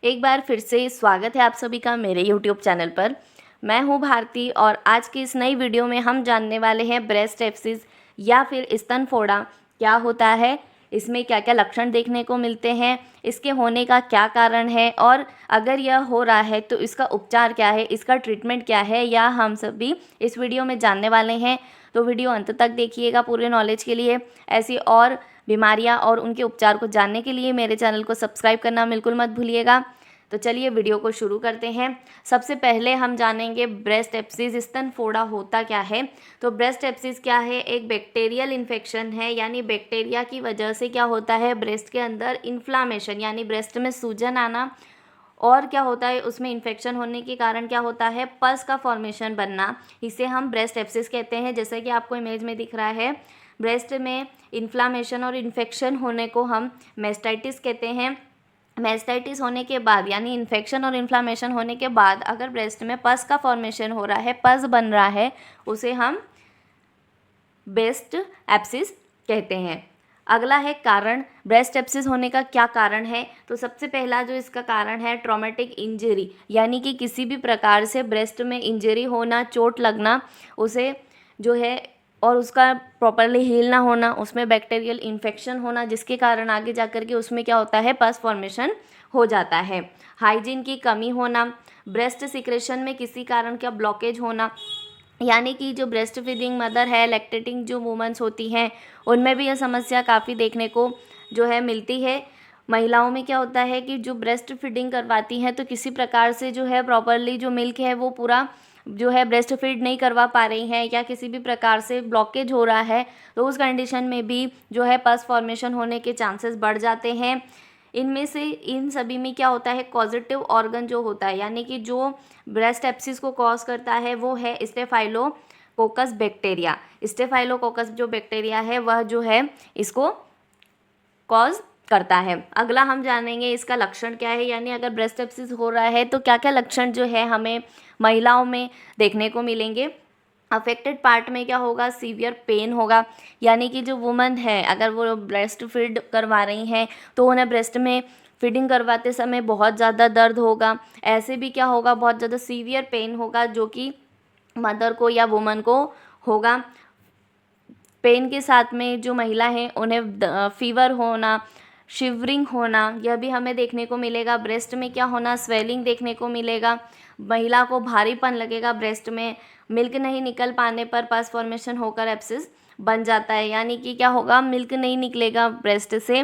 एक बार फिर से स्वागत है आप सभी का मेरे YouTube चैनल पर। मैं हूँ भारती और आज की इस नई वीडियो में हम जानने वाले हैं ब्रेस्ट एब्सिस या फिर स्तन फोड़ा क्या होता है, इसमें क्या क्या लक्षण देखने को मिलते हैं, इसके होने का क्या कारण है और अगर यह हो रहा है तो इसका उपचार क्या है, इसका ट्रीटमेंट क्या है, या हम सभी इस वीडियो में जानने वाले हैं। तो वीडियो अंत तक देखिएगा पूरे नॉलेज के लिए। ऐसी और बीमारियां और उनके उपचार को जानने के लिए मेरे चैनल को सब्सक्राइब करना बिल्कुल मत भूलिएगा। तो चलिए वीडियो को शुरू करते हैं। सबसे पहले हम जानेंगे ब्रेस्ट एब्सिस स्तन फोड़ा होता क्या है। तो ब्रेस्ट एब्सिस क्या है, एक बैक्टीरियल इन्फेक्शन है, यानी बैक्टीरिया की वजह से क्या होता है ब्रेस्ट के अंदर इन्फ्लामेशन यानी ब्रेस्ट में सूजन आना, और क्या होता है उसमें इन्फेक्शन होने के कारण क्या होता है पस का फॉर्मेशन बनना, इसे हम ब्रेस्ट एब्सिस कहते हैं। जैसे कि आपको इमेज में दिख रहा है, ब्रेस्ट में इन्फ्लामेशन और इन्फेक्शन होने को हम मेस्टाइटिस कहते हैं। मेस्टाइटिस होने के बाद यानी इन्फेक्शन और इन्फ्लामेशन होने के बाद अगर ब्रेस्ट में पस का फॉर्मेशन हो रहा है, पस बन रहा है, उसे हम ब्रेस्ट एब्सिस कहते हैं। अगला है कारण, ब्रेस्ट एब्सिस होने का क्या कारण है। तो सबसे पहला जो इसका कारण है ट्रॉमेटिक इंजरी, यानी कि किसी भी प्रकार से ब्रेस्ट में इंजरी होना, चोट लगना, उसे जो है और उसका प्रॉपरली हील ना होना, उसमें बैक्टीरियल इन्फेक्शन होना, जिसके कारण आगे जाकर के उसमें क्या होता है पस फॉर्मेशन हो जाता है। हाइजीन की कमी होना, ब्रेस्ट सिक्रेशन में किसी कारण का ब्लॉकेज होना, यानी कि जो ब्रेस्ट फीडिंग मदर है, लैक्टेटिंग जो वुमेन्स होती हैं, उनमें भी यह समस्या काफ़ी देखने को जो है मिलती है। महिलाओं में क्या होता है कि जो ब्रेस्ट फीडिंग करवाती हैं तो किसी प्रकार से जो है प्रॉपरली जो मिल्क है वो पूरा जो है ब्रेस्ट फीड नहीं करवा पा रही हैं, या किसी भी प्रकार से ब्लॉकेज हो रहा है, तो उस कंडीशन में भी जो है पस फॉर्मेशन होने के चांसेस बढ़ जाते हैं। इनमें से इन सभी में क्या होता है कॉजेटिव ऑर्गन जो होता है, यानी कि जो ब्रेस्ट एब्सिस को कॉज करता है वो है स्टेफाइलोकोकस बैक्टीरिया। स्टेफाइलोकोकस जो बैक्टीरिया है वह जो है इसको कॉज करता है। अगला हम जानेंगे इसका लक्षण क्या है, यानी अगर ब्रेस्ट एब्सिस हो रहा है तो क्या क्या लक्षण जो है हमें महिलाओं में देखने को मिलेंगे। अफेक्टेड पार्ट में क्या होगा, सीवियर पेन होगा, यानी कि जो वुमन है अगर वो ब्रेस्ट फीड करवा रही हैं तो उन्हें ब्रेस्ट में फीडिंग करवाते समय बहुत ज़्यादा दर्द होगा। ऐसे भी क्या होगा, बहुत ज़्यादा सीवियर पेन होगा जो कि मदर को या वुमन को होगा। पेन के साथ में जो महिला हैं उन्हें फीवर होना, शिवरिंग होना, यह भी हमें देखने को मिलेगा। ब्रेस्ट में क्या होना, स्वेलिंग देखने को मिलेगा, महिला को भारीपन लगेगा ब्रेस्ट में, मिल्क नहीं निकल पाने पर पस फॉर्मेशन होकर एब्सिस बन जाता है, यानी कि क्या होगा मिल्क नहीं निकलेगा ब्रेस्ट से,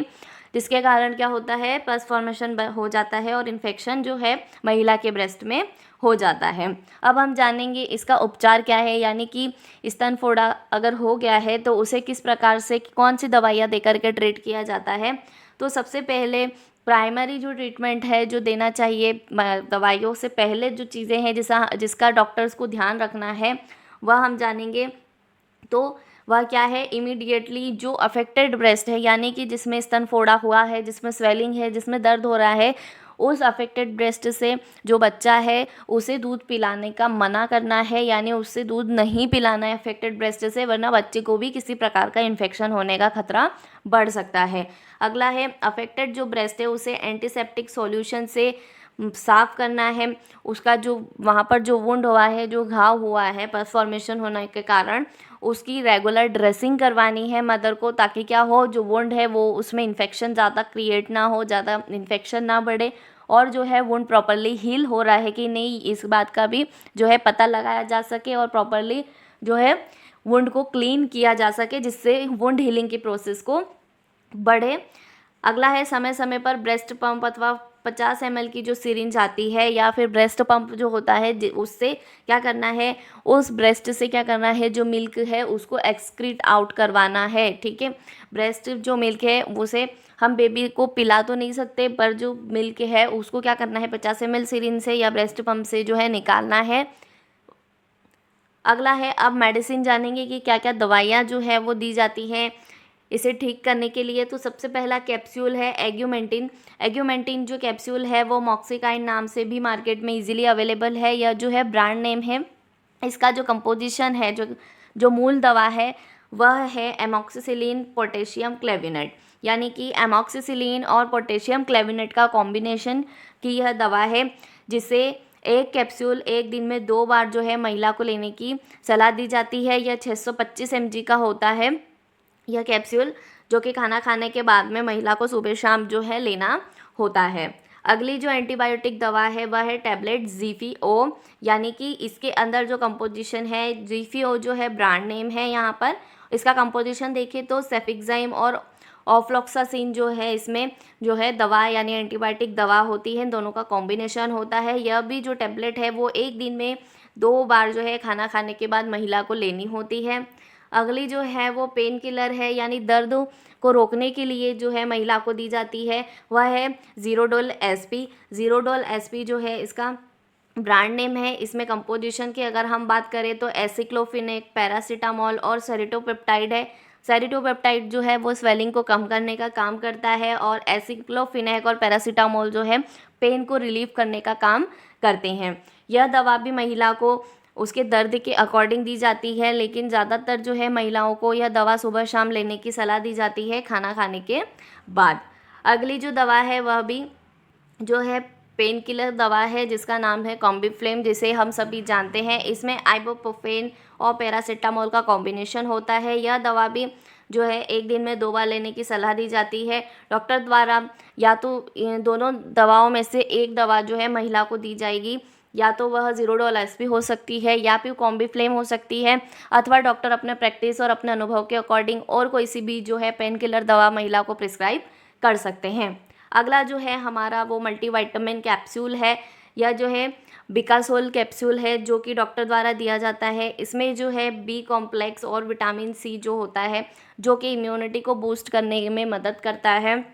जिसके कारण क्या होता है पस फॉर्मेशन हो जाता है और इन्फेक्शन जो है महिला के ब्रेस्ट में हो जाता है। अब हम जानेंगे इसका उपचार क्या है, यानी कि स्तन फोड़ा अगर हो गया है तो उसे किस प्रकार से कौन सी दवाइयाँ देकर के ट्रीट किया जाता है। तो सबसे पहले प्राइमरी जो ट्रीटमेंट है जो देना चाहिए, दवाइयों से पहले जो चीज़ें हैं जिसका डॉक्टर्स को ध्यान रखना है वह हम जानेंगे। तो वह क्या है, इमीडिएटली जो अफेक्टेड ब्रेस्ट है, यानी कि जिसमें स्तन फोड़ा हुआ है, जिसमें स्वेलिंग है, जिसमें दर्द हो रहा है, उस अफेक्टेड ब्रेस्ट से जो बच्चा है उसे दूध पिलाने का मना करना है, यानी उससे दूध नहीं पिलाना है अफेक्टेड ब्रेस्ट से, वरना बच्चे को भी किसी प्रकार का इन्फेक्शन होने का खतरा बढ़ सकता है। अगला है अफेक्टेड जो ब्रेस्ट है उसे एंटीसेप्टिक सॉल्यूशन से साफ़ करना है। उसका जो वहाँ पर जो वुंड हुआ है, जो घाव हुआ है पस फॉर्मेशन होने के कारण, उसकी रेगुलर ड्रेसिंग करवानी है मदर को, ताकि क्या हो जो वुंड है वो उसमें इन्फेक्शन ज़्यादा क्रिएट ना हो, ज़्यादा इन्फेक्शन ना बढ़े, और जो है वुंड प्रॉपरली हील हो रहा है कि नहीं इस बात का भी जो है पता लगाया जा सके, और प्रॉपरली जो है वुंड को क्लीन किया जा सके, जिससे वुंड हीलिंग की प्रोसेस को बढ़े। अगला है समय समय पर ब्रेस्ट पंप अथवा 50 ml की जो सिरिंज आती है या फिर ब्रेस्ट पंप जो होता है उससे क्या करना है, उस ब्रेस्ट से क्या करना है, जो मिल्क है उसको एक्सक्रीट आउट करवाना है। ठीक है, ब्रेस्ट जो मिल्क है उसे हम बेबी को पिला तो नहीं सकते, पर जो मिल्क है उसको क्या करना है 50 ml सिरिंज से या ब्रेस्ट पंप से जो है निकालना है। अगला है अब मेडिसिन जानेंगे कि क्या क्या दवाइयाँ जो है वो दी जाती हैं इसे ठीक करने के लिए। तो सबसे पहला कैप्सूल है एग्यूमेंटिन। एग्यूमेंटिन जो कैप्सूल है वो मॉक्सिकाइन नाम से भी मार्केट में इजीली अवेलेबल है, या जो है ब्रांड नेम है। इसका जो कंपोजिशन है, जो मूल दवा है वह है एमॉक्सिसिलिन पोटेशियम क्लेविनेट। यानी कि एमॉक्सिसिलिन और पोटेशियम क्लेविनेट का कॉम्बिनेशन की यह दवा है, जिसे एक कैप्सूल एक दिन में 2 बार जो है महिला को लेने की सलाह दी जाती है। यह 625 mg का होता है यह कैप्सूल, जो कि खाना खाने के बाद में महिला को सुबह शाम जो है लेना होता है। अगली जो एंटीबायोटिक दवा है वह है टैबलेट ज़ीफीओ, यानी कि इसके अंदर जो कंपोजिशन है, ज़ीफीओ जो है ब्रांड नेम है यहाँ पर। इसका कंपोजिशन देखें तो सेफिक्साइम और ऑफ्लॉक्सासिन जो है इसमें जो है दवा यानी एंटीबायोटिक दवा होती है, इन दोनों का कॉम्बिनेशन होता है। यह भी जो टैबलेट है वो एक दिन में 2 बार जो है खाना खाने के बाद महिला को लेनी होती है। अगली जो है वो पेन किलर है, यानी दर्द को रोकने के लिए जो है महिला को दी जाती है, वह है ज़ीरोडोल एसपी। ज़ीरोडोल एसपी जो है इसका ब्रांड नेम है। इसमें कंपोजिशन की अगर हम बात करें तो एसिक्लोफिनेक, पैरासीटामोल और सेरिटोपेप्टाइड है। सेरिटोपेप्टाइड जो है वो स्वेलिंग को कम करने का काम करता है और एसिक्लोफिनेक और पैरासीटामोल जो है पेन को रिलीव करने का काम करते हैं। यह दवा भी महिला को उसके दर्द के अकॉर्डिंग दी जाती है, लेकिन ज़्यादातर जो है महिलाओं को यह दवा सुबह शाम लेने की सलाह दी जाती है खाना खाने के बाद। अगली जो दवा है वह भी जो है पेन किलर दवा है, जिसका नाम है कॉम्बिफ्लेम, जिसे हम सभी जानते हैं। इसमें आइबुप्रोफेन और पैरासीटामोल का कॉम्बिनेशन होता है। यह दवा भी जो है एक दिन में 2 बार लेने की सलाह दी जाती है डॉक्टर द्वारा। या तो इन दोनों दवाओं में से एक दवा जो है महिला को दी जाएगी, या तो वह ज़ीरोडोल एसपी हो सकती है या फिर कॉम्बिफ्लेम हो सकती है, अथवा डॉक्टर अपने प्रैक्टिस और अपने अनुभव के अकॉर्डिंग और कोई सी भी जो है पेन किलर दवा महिला को प्रिस्क्राइब कर सकते हैं। अगला जो है हमारा वो मल्टीविटामिन कैप्सूल है। यह जो है बिकासोल कैप्सूल है, जो कि डॉक्टर द्वारा दिया जाता है। इसमें जो है बी कॉम्प्लेक्स और विटामिन सी जो होता है, जो कि इम्यूनिटी को बूस्ट करने में मदद करता है।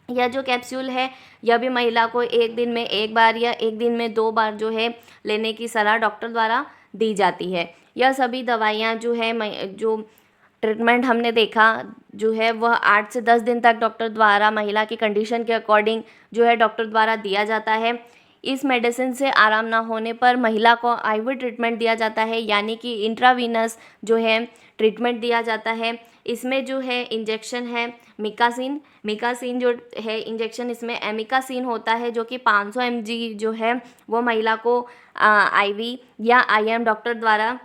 यह जो कैप्सूल है यह भी महिला को एक दिन में 1 बार या एक दिन में 2 बार जो है लेने की सलाह डॉक्टर द्वारा दी जाती है। यह सभी दवाइयाँ जो है जो ट्रीटमेंट हमने देखा जो है वह 8 से 10 दिन तक डॉक्टर द्वारा महिला की कंडीशन के अकॉर्डिंग जो है डॉक्टर द्वारा दिया जाता है। इस मेडिसिन से आराम ना होने पर महिला को आईवी ट्रीटमेंट दिया जाता है, यानी कि इंट्रावीनस जो है ट्रीटमेंट दिया जाता है। इसमें जो है इंजेक्शन है मिकासिन जो है इंजेक्शन, इसमें एमिकासिन होता है, जो कि 500 mg जो है वो महिला को आईवी या आईएम डॉक्टर द्वारा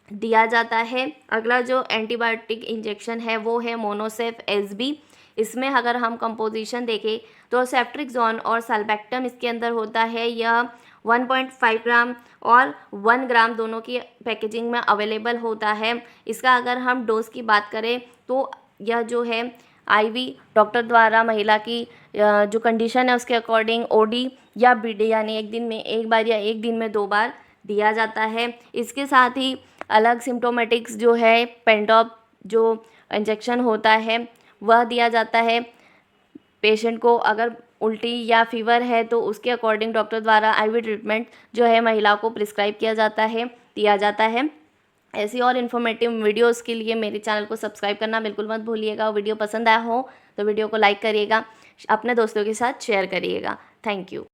दिया जाता है। अगला जो एंटीबायोटिक इंजेक्शन है वो है मोनोसेफ एसबी। इसमें अगर हम कंपोजिशन देखें तो सेफ्ट्रिक्सोन और सल्बैक्टम इसके अंदर होता है। यह 1.5 ग्राम और 1 ग्राम दोनों की पैकेजिंग में अवेलेबल होता है। इसका अगर हम डोज की बात करें तो यह जो है आईवी डॉक्टर द्वारा महिला की जो कंडीशन है उसके अकॉर्डिंग ओडी या बीडी यानी एक दिन में 1 बार या एक दिन में 2 बार दिया जाता है। इसके साथ ही अलग सिम्टोमेटिक्स जो है पेंटॉप जो इंजेक्शन होता है वह दिया जाता है। पेशेंट को अगर उल्टी या फीवर है तो उसके अकॉर्डिंग डॉक्टर द्वारा आईवी ट्रीटमेंट जो है महिला को प्रिस्क्राइब दिया जाता है। ऐसी और इन्फॉर्मेटिव वीडियोस के लिए मेरे चैनल को सब्सक्राइब करना बिल्कुल मत भूलिएगा। वीडियो पसंद आया हो तो वीडियो को लाइक करिएगा, अपने दोस्तों के साथ शेयर करिएगा। Thank you.